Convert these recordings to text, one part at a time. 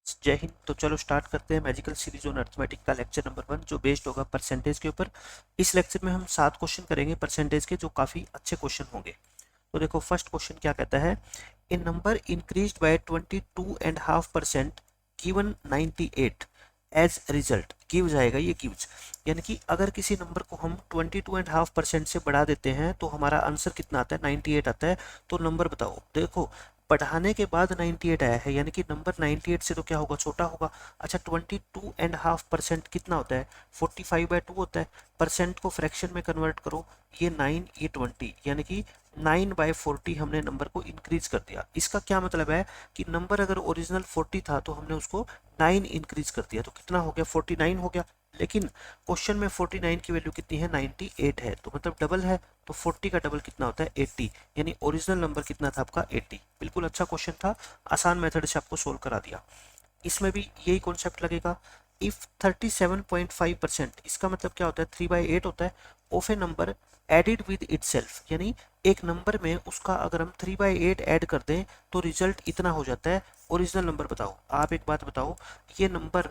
जय हिंद। तो चलो स्टार्ट करते हैं मैजिकल सीरीज ऑन अर्थमेटिक का लेक्चर नंबर 1 जो बेस्ड होगा परसेंटेज के ऊपर। इस लेक्चर में हम 7 क्वेश्चन करेंगे परसेंटेज के, जो काफ़ी अच्छे क्वेश्चन होंगे। तो देखो फर्स्ट क्वेश्चन क्या कहता है, a number increased by 22.5% given 98 as result gives आएगा, ये गिव्स यानी कि अगर किसी नंबर को हम 22.5% से बढ़ा देते हैं तो हमारा आंसर कितना आता है, 98 आता है। तो नंबर बताओ। देखो बढ़ाने के बाद 98 आया है यानी कि नंबर 98 से तो क्या होगा, छोटा होगा। अच्छा 22.5% कितना होता है, 45/2 होता है। परसेंट को फ्रैक्शन में कन्वर्ट करो, ये 9 ये 20 यानी कि 9/40 हमने नंबर को इंक्रीज कर दिया। इसका क्या मतलब है कि नंबर अगर ओरिजिनल 40 था तो हमने उसको 9 इंक्रीज कर दिया, तो कितना हो गया, 49 हो गया। लेकिन क्वेश्चन में 49 की वैल्यू कितनी है, 98 है, तो मतलब डबल है। तो 40 का डबल कितना होता है, 80, यानी ओरिजिनल नंबर कितना था आपका, 80। बिल्कुल अच्छा क्वेश्चन था, आसान मेथड से आपको सोल्व करा दिया। इसमें भी यही कॉन्सेप्ट लगेगा। इफ 37.5%, इसका मतलब क्या होता है, 3/8 होता है, of A number added with itself, यानी एक नंबर में उसका अगर हम 3/8 ऐड कर दें तो रिजल्ट इतना हो जाता है। ओरिजिनल नंबर बताओ। आप एक बात बताओ, ये नंबर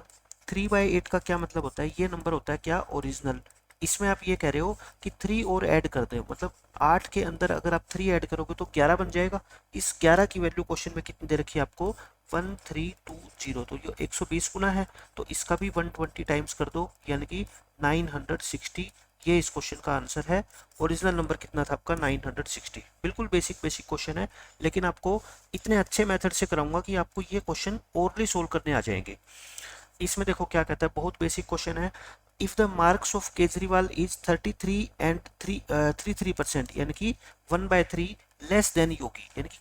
3/8 का क्या मतलब होता है, ये नंबर होता है क्या, ओरिजिनल। इसमें आप ये कह रहे हो कि 3 और ऐड कर दें, मतलब 8 के अंदर अगर आप 3 ऐड करोगे तो 11 बन जाएगा। इस 11 की वैल्यू क्वेश्चन में कितनी दे रखी है आपको, 1320, तो ये 120 गुना है। तो इसका भी 120 टाइम्स कर दो यानी कि 960, ये इस क्वेश्चन का आंसर है। ओरिजिनल नंबर कितना था आपका, 960। बिल्कुल बेसिक बेसिक क्वेश्चन है, लेकिन आपको इतने अच्छे मेथड से कराऊंगा कि आपको ये क्वेश्चन ओरली सोल्व करने आ जाएंगे। इसमें देखो क्या कहता है, बहुत बेसिक क्वेश्चन है। If the marks of Kejriwal is 33% यानी कि 1/3 लेस देन योगी, यानी कि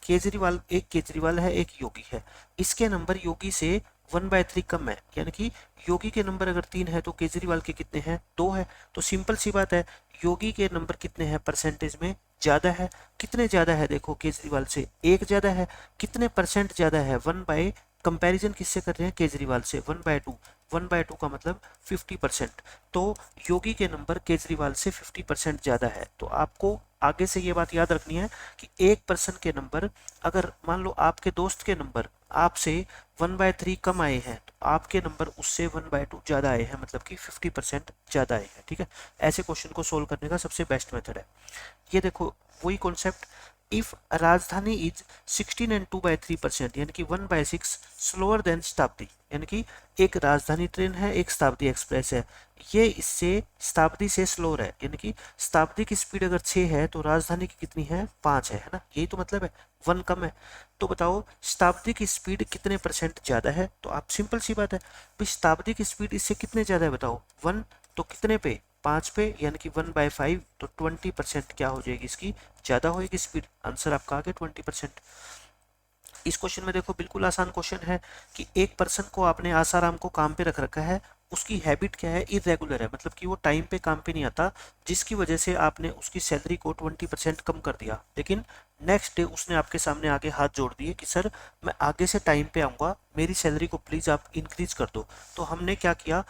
केजरीवाल है, एक योगी है, इसके नंबर योगी से 1/3 कम है, यानी कि योगी के नंबर अगर 3 है तो केजरीवाल के कितने हैं, 2 है। तो सिंपल सी बात है, योगी के नंबर कितने हैं परसेंटेज में, ज्यादा है। कितने ज्यादा है, देखो केजरीवाल से 1 ज्यादा है। कितने परसेंट ज्यादा है, 1 बाय, कंपैरिजन किससे कर रहे हैं, केजरीवाल से, 1/2। 1/2 का मतलब 50%। तो योगी के नंबर केजरीवाल से 50% ज्यादा है। तो आपको आगे से ये बात याद रखनी है कि एक पर्सन के नंबर, अगर मान लो आपके दोस्त के नंबर आपसे 1/3 कम आए हैं तो आपके नंबर उससे 1/2 ज्यादा आए हैं, मतलब कि 50% ज्यादा आए हैं। ठीक है, ऐसे क्वेश्चन को सोल्व करने का सबसे बेस्ट मेथड है ये। देखो वही कॉन्सेप्ट, इफ राजधानी इज 16 एंड 2/3% यानी कि 1/6 स्लोअर देन शताब्दी, यानी कि एक राजधानी ट्रेन है, एक शताब्दी एक्सप्रेस है, ये इससे शताब्दी से स्लोअर है, यानी कि शताब्दी की स्पीड अगर 6 है तो राजधानी की कितनी है, 5 है ना, यही तो मतलब है, 1 कम है। तो बताओ शताब्दी की स्पीड कितने परसेंट ज्यादा है, तो आप सिंपल सी बात है, शताब्दी की स्पीड इससे कितने ज्यादा है बताओ, 1, तो कितने पे, 5 पे, यानी कि 1/5, तो 20% क्या हो जाएगी इसकी, ज्यादा होएगी स्पीड। आंसर आपका आ गया 20%। इस क्वेश्चन में देखो बिल्कुल आसान क्वेश्चन है कि एक पर्सन को आपने आसाराम को काम पे रख रखा है, उसकी हैबिट क्या है, इरेगुलर है, मतलब कि वो टाइम पे काम पे नहीं आता, जिसकी वजह से आपने उसकी सैलरी को 20% कम कर दिया। लेकिन नेक्स्ट डे उसने आपके सामने आके हाथ जोड़ दिए कि सर मैं आगे से टाइम पे आऊंगा, मेरी सैलरी को प्लीज आप इंक्रीज कर दो। तो हमने क्या किया,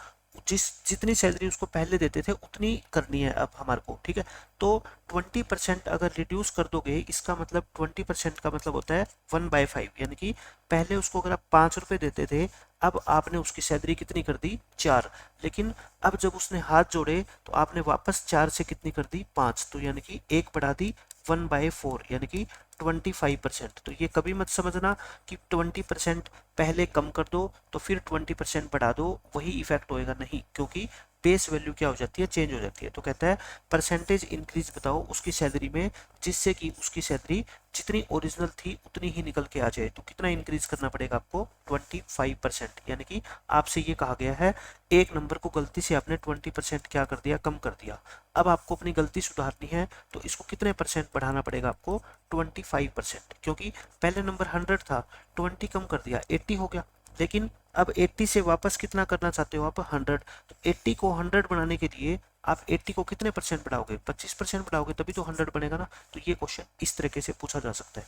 जितनी सैलरी उसको पहले देते थे उतनी करनी है अब हमारे को। ठीक है, तो 20% अगर रिड्यूस कर दोगे, इसका मतलब 20% का मतलब होता है 1/5, यानी कि पहले उसको अगर आप 5 रुपए देते थे, अब आपने उसकी सैलरी कितनी कर दी, 4। लेकिन अब जब उसने हाथ जोड़े तो आपने वापस 4 से कितनी कर दी, 5, तो यानी कि एक बढ़ा दी, 1/4 यानी कि 25%। तो ये कभी मत समझना कि 20% पहले कम कर दो तो फिर 20% बढ़ा दो, वही इफेक्ट होएगा, नहीं, क्योंकि बेस वैल्यू क्या हो जाती है, चेंज हो जाती है। तो कहता है परसेंटेज इंक्रीज बताओ उसकी सैलरी में, जिससे कि उसकी सैलरी जितनी ओरिजिनल थी उतनी ही निकल के आ जाए। तो कितना इंक्रीज करना पड़ेगा आपको, 25%, यानी कि आपसे ये कहा गया है एक नंबर को गलती से आपने 20% क्या कर दिया, कम कर दिया। अब आपको अपनी गलती सुधारनी है तो इसको कितने परसेंट बढ़ाना पड़ेगा आपको, 25%, क्योंकि पहले नंबर 100 था, 20 कम कर दिया, 80 हो गया। लेकिन अब 80 से वापस कितना करना चाहते हो आप, 100। तो 80 को 100 बनाने के लिए आप 80 को कितने परसेंट बढ़ाओगे, 25% बढ़ाओगे, तभी तो 100 बनेगा ना। तो ये क्वेश्चन इस तरीके से पूछा जा सकता है।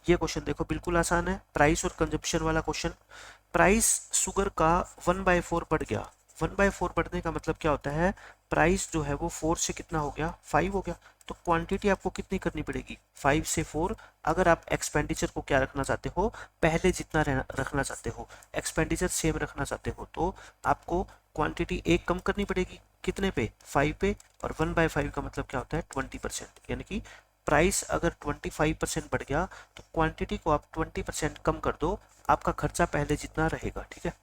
ये क्वेश्चन देखो बिल्कुल आसान है, प्राइस और कंजप्शन वाला क्वेश्चन। प्राइस शुगर का 1/4 बढ़ गया, 1/4 बढ़ने का मतलब क्या होता है, प्राइस जो है वो 4 से कितना हो गया, 5 हो गया। तो क्वांटिटी आपको कितनी करनी पड़ेगी 5 से 4। अगर आप एक्सपेंडिचर को क्या रखना चाहते हो, पहले जितना रखना चाहते हो, एक्सपेंडिचर सेम रखना चाहते हो, तो आपको क्वांटिटी एक कम करनी पड़ेगी कितने पे 5 पे, और 1/5 का मतलब क्या होता है 20%, यानी कि प्राइस अगर 25% बढ़ गया तो क्वांटिटी को आप 20% कम कर दो, आपका खर्चा पहले जितना रहेगा। ठीक है,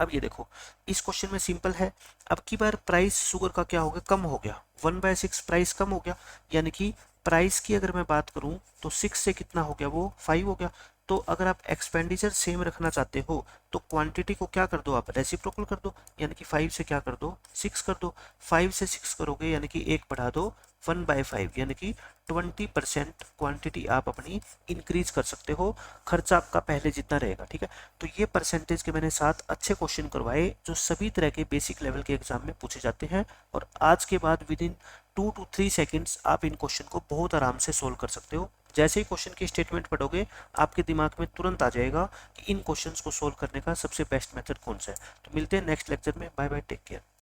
अब ये देखो इस क्वेश्चन में सिंपल है। अब की बार प्राइस शुगर का क्या हो गया, कम हो गया, 1/6 प्राइस कम हो गया, यानी कि प्राइस की अगर मैं बात करूं तो 6 से कितना हो गया, वो 5 हो गया। तो अगर आप एक्सपेंडिचर सेम रखना चाहते हो तो क्वांटिटी को क्या कर दो, आप रेसिप्रोकल कर दो, यानी कि 5 से क्या कर दो 6 कर दो, 5 से 6 करोगे यानी कि एक बढ़ा दो 1/5, यानी कि 20% क्वांटिटी आप अपनी इंक्रीज कर सकते हो, खर्चा आपका पहले जितना रहेगा। ठीक है, तो ये परसेंटेज के मैंने 7 अच्छे क्वेश्चन करवाए जो सभी तरह के बेसिक लेवल के एग्जाम में पूछे जाते हैं, और आज के बाद विद इन 2 to 3 सेकेंड्स आप इन क्वेश्चन को बहुत आराम से सोल्व कर सकते हो। जैसे ही क्वेश्चन की स्टेटमेंट पढ़ोगे आपके दिमाग में तुरंत आ जाएगा कि इन क्वेश्चंस को सोल्व करने का सबसे बेस्ट मेथड कौन सा है। तो मिलते हैं नेक्स्ट लेक्चर में, बाय बाय, टेक केयर।